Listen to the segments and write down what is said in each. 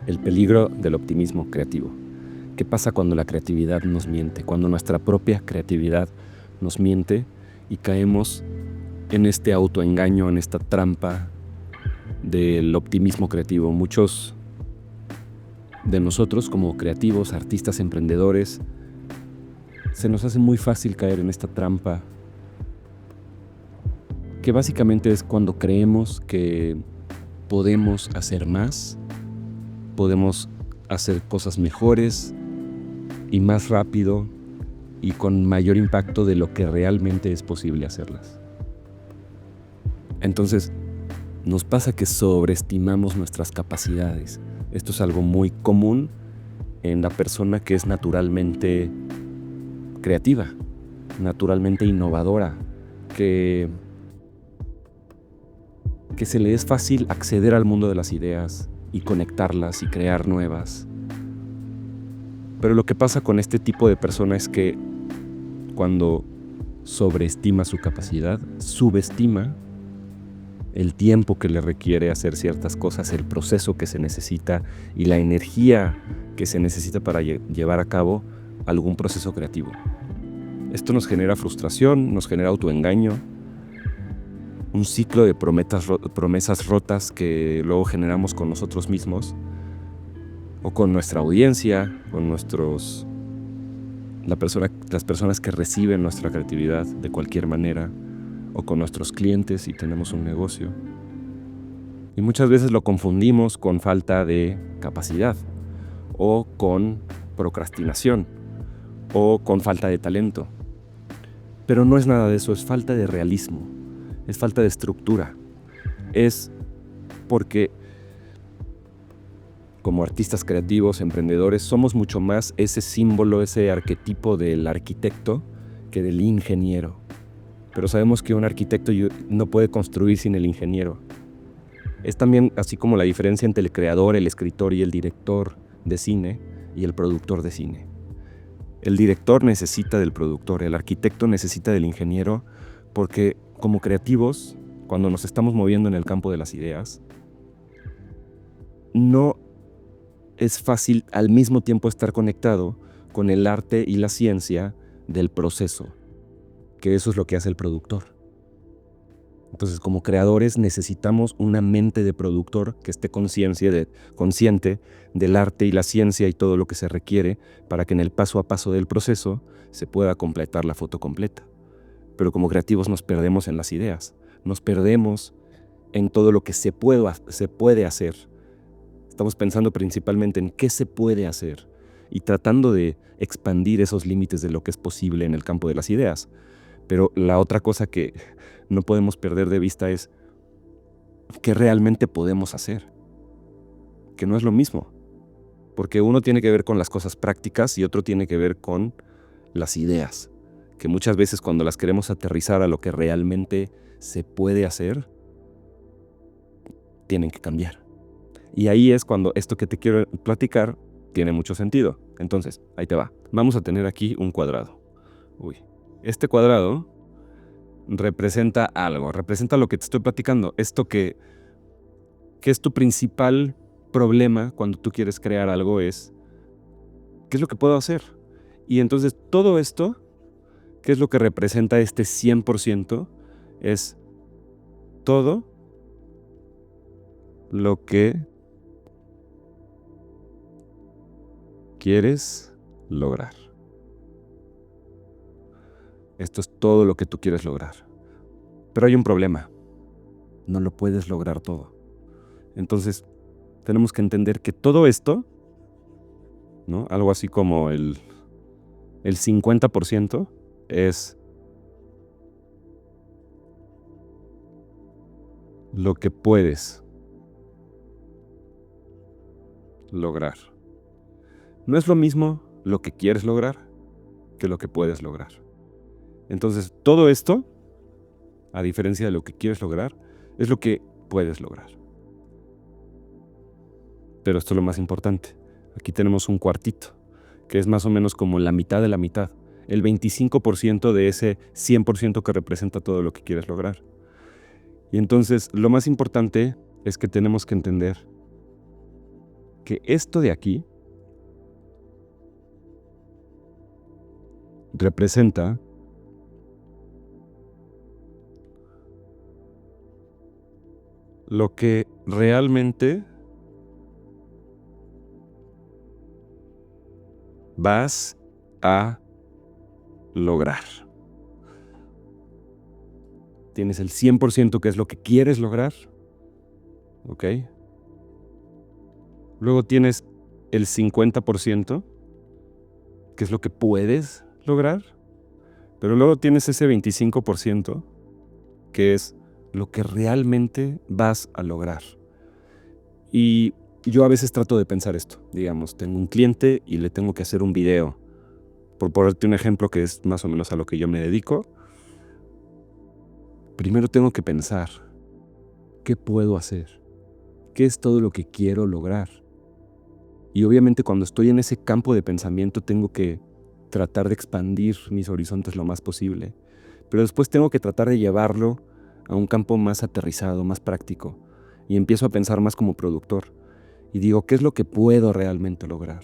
El peligro del optimismo creativo. ¿Qué pasa cuando la creatividad nos miente? Cuando nuestra propia creatividad nos miente y caemos en este autoengaño, en esta trampa del optimismo creativo. Muchos de nosotros, como creativos, artistas, emprendedores, se nos hace muy fácil caer en esta trampa, que básicamente es cuando creemos que podemos hacer más, podemos hacer cosas mejores y más rápido y con mayor impacto de lo que realmente es posible hacerlas. Entonces, nos pasa que sobreestimamos nuestras capacidades. Esto es algo muy común en la persona que es naturalmente creativa, naturalmente innovadora, que se le es fácil acceder al mundo de las ideas y conectarlas y crear nuevas. Pero lo que pasa con este tipo de persona es que cuando sobreestima su capacidad, subestima el tiempo que le requiere hacer ciertas cosas, el proceso que se necesita y la energía que se necesita para llevar a cabo algún proceso creativo. Esto nos genera frustración, nos genera autoengaño, un ciclo de promesas rotas que luego generamos con nosotros mismos o con nuestra audiencia, con las personas que reciben nuestra creatividad de cualquier manera, o con nuestros clientes si tenemos un negocio. Y muchas veces lo confundimos con falta de capacidad, o con procrastinación, o con falta de talento. Pero no es nada de eso, es falta de realismo, es falta de estructura. Es porque como artistas creativos, emprendedores, somos mucho más ese símbolo, ese arquetipo del arquitecto que del ingeniero. Pero sabemos que un arquitecto no puede construir sin el ingeniero. Es también así como la diferencia entre el creador, el escritor y el director de cine y el productor de cine. El director necesita del productor, el arquitecto necesita del ingeniero, porque como creativos, cuando nos estamos moviendo en el campo de las ideas, no es fácil al mismo tiempo estar conectado con el arte y la ciencia del proceso, que eso es lo que hace el productor. Entonces, como creadores necesitamos una mente de productor que esté consciente del arte y la ciencia y todo lo que se requiere para que en el paso a paso del proceso se pueda completar la foto completa. Pero como creativos nos perdemos en las ideas, nos perdemos en todo lo que se puede hacer. Estamos pensando principalmente en qué se puede hacer y tratando de expandir esos límites de lo que es posible en el campo de las ideas. Pero la otra cosa que no podemos perder de vista es qué realmente podemos hacer, que no es lo mismo, porque uno tiene que ver con las cosas prácticas y otro tiene que ver con las ideas, que muchas veces cuando las queremos aterrizar a lo que realmente se puede hacer, tienen que cambiar. Y ahí es cuando esto que te quiero platicar tiene mucho sentido. Entonces, ahí te va. Vamos a tener aquí un cuadrado. Este cuadrado representa algo, representa lo que te estoy platicando. Esto que es tu principal problema cuando tú quieres crear algo es, ¿qué es lo que puedo hacer? Y entonces todo esto, ¿qué es lo que representa este 100%? Es todo lo que quieres lograr. Esto es todo lo que tú quieres lograr. Pero hay un problema. No lo puedes lograr todo. Entonces, tenemos que entender que todo esto, ¿no? Algo así como el 50% es lo que puedes lograr. No es lo mismo lo que quieres lograr que lo que puedes lograr. Entonces, todo esto, a diferencia de lo que quieres lograr, es lo que puedes lograr. Pero esto es lo más importante. Aquí tenemos un cuartito, que es más o menos como la mitad de la mitad, el 25% de ese 100% que representa todo lo que quieres lograr. Y entonces, lo más importante es que tenemos que entender que esto de aquí representa lo que realmente vas a lograr. Tienes el 100% que es lo que quieres lograr, ¿ok? Luego tienes el 50% que es lo que puedes lograr, pero luego tienes ese 25% que es lo que realmente vas a lograr. Y yo a veces trato de pensar esto. Digamos, tengo un cliente y le tengo que hacer un video. Por ponerte un ejemplo que es más o menos a lo que yo me dedico. Primero tengo que pensar, ¿qué puedo hacer? ¿Qué es todo lo que quiero lograr? Y obviamente cuando estoy en ese campo de pensamiento tengo que tratar de expandir mis horizontes lo más posible. Pero después tengo que tratar de llevarlo a un campo más aterrizado, más práctico. Y empiezo a pensar más como productor. Y digo, ¿qué es lo que puedo realmente lograr?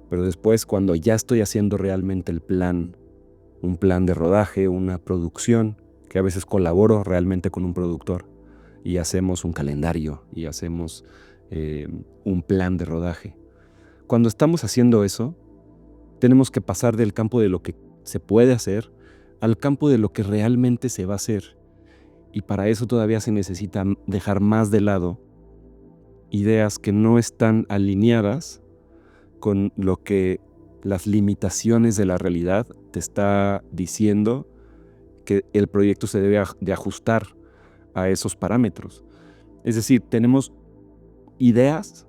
Pero después, cuando ya estoy haciendo realmente el plan, un plan de rodaje, una producción, que a veces colaboro realmente con un productor y hacemos un calendario y hacemos un plan de rodaje. Cuando estamos haciendo eso, tenemos que pasar del campo de lo que se puede hacer al campo de lo que realmente se va a hacer. Y para eso todavía se necesita dejar más de lado ideas que no están alineadas con lo que las limitaciones de la realidad te está diciendo que el proyecto se debe de ajustar a esos parámetros. Es decir, tenemos ideas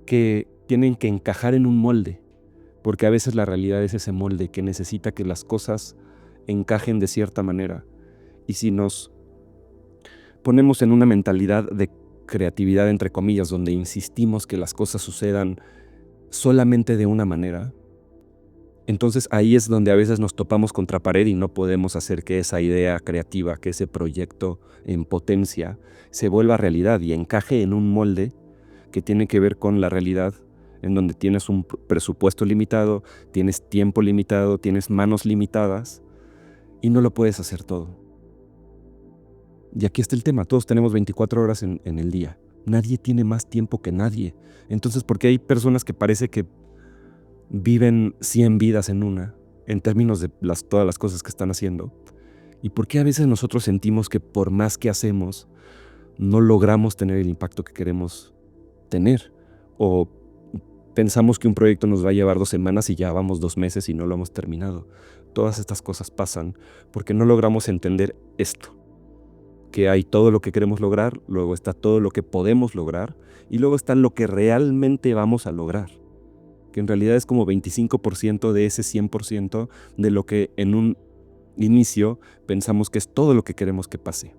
que tienen que encajar en un molde, porque a veces la realidad es ese molde que necesita que las cosas encajen de cierta manera. Y si nos ponemos en una mentalidad de creatividad, entre comillas, donde insistimos que las cosas sucedan solamente de una manera, entonces ahí es donde a veces nos topamos contra pared y no podemos hacer que esa idea creativa, que ese proyecto en potencia se vuelva realidad y encaje en un molde que tiene que ver con la realidad, en donde tienes un presupuesto limitado, tienes tiempo limitado, tienes manos limitadas y no lo puedes hacer todo. Y aquí está el tema, todos tenemos 24 horas en el día. Nadie tiene más tiempo que nadie. Entonces, ¿por qué hay personas que parece que viven 100 vidas en una, en términos de todas las cosas que están haciendo? ¿Y por qué a veces nosotros sentimos que por más que hacemos, no logramos tener el impacto que queremos tener? O pensamos que un proyecto nos va a llevar 2 semanas y ya vamos 2 meses y no lo hemos terminado. Todas estas cosas pasan porque no logramos entender esto, que hay todo lo que queremos lograr, luego está todo lo que podemos lograr y luego está lo que realmente vamos a lograr, que en realidad es como 25% de ese 100% de lo que en un inicio pensamos que es todo lo que queremos que pase.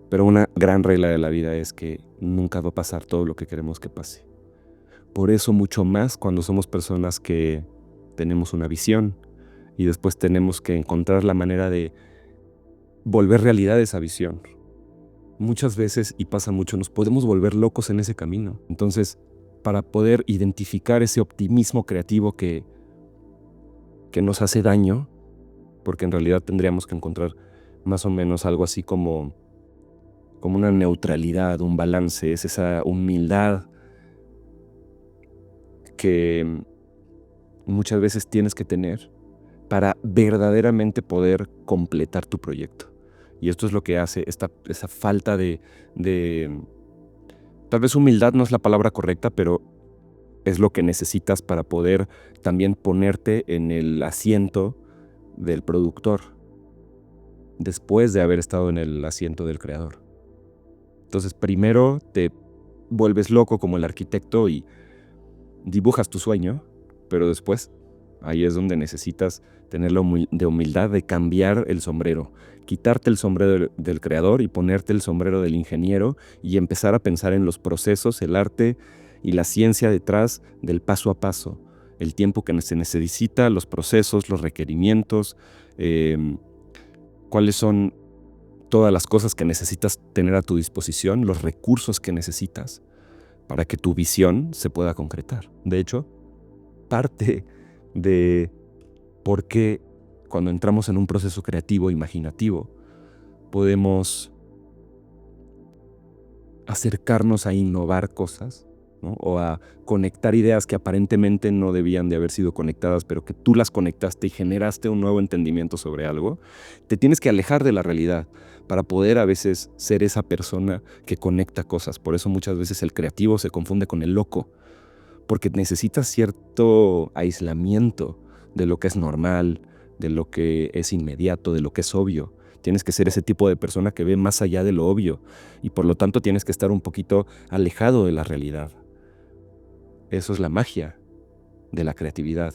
Pero una gran regla de la vida es que nunca va a pasar todo lo que queremos que pase. Por eso mucho más cuando somos personas que tenemos una visión y después tenemos que encontrar la manera de volver realidad esa visión. Muchas veces, y pasa mucho, nos podemos volver locos en ese camino. Entonces, para poder identificar ese optimismo creativo que nos hace daño, porque en realidad tendríamos que encontrar más o menos algo así como una neutralidad, un balance, es esa humildad que muchas veces tienes que tener para verdaderamente poder completar tu proyecto. Y esto es lo que hace esa falta de tal vez humildad no es la palabra correcta, pero es lo que necesitas para poder también ponerte en el asiento del productor, después de haber estado en el asiento del creador. Entonces, primero te vuelves loco como el arquitecto y dibujas tu sueño, pero después ahí es donde necesitas tener la humildad de cambiar el sombrero, quitarte el sombrero del creador y ponerte el sombrero del ingeniero y empezar a pensar en los procesos, el arte y la ciencia detrás del paso a paso, el tiempo que se necesita, los procesos, los requerimientos, cuáles son todas las cosas que necesitas tener a tu disposición, los recursos que necesitas para que tu visión se pueda concretar. De hecho, parte de por qué cuando entramos en un proceso creativo, imaginativo, podemos acercarnos a innovar cosas, ¿no? O a conectar ideas que aparentemente no debían de haber sido conectadas, pero que tú las conectaste y generaste un nuevo entendimiento sobre algo, te tienes que alejar de la realidad para poder a veces ser esa persona que conecta cosas. Por eso muchas veces el creativo se confunde con el loco, porque necesitas cierto aislamiento de lo que es normal, de lo que es inmediato, de lo que es obvio. Tienes que ser ese tipo de persona que ve más allá de lo obvio y por lo tanto tienes que estar un poquito alejado de la realidad. Eso es la magia de la creatividad.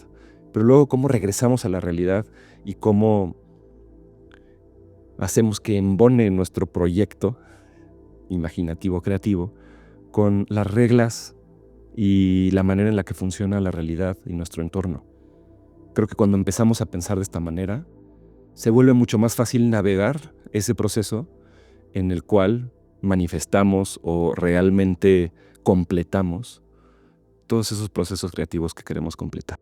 Pero luego, ¿cómo regresamos a la realidad y cómo hacemos que embone nuestro proyecto imaginativo, creativo, con las reglas y la manera en la que funciona la realidad y nuestro entorno? Creo que cuando empezamos a pensar de esta manera, se vuelve mucho más fácil navegar ese proceso en el cual manifestamos o realmente completamos todos esos procesos creativos que queremos completar.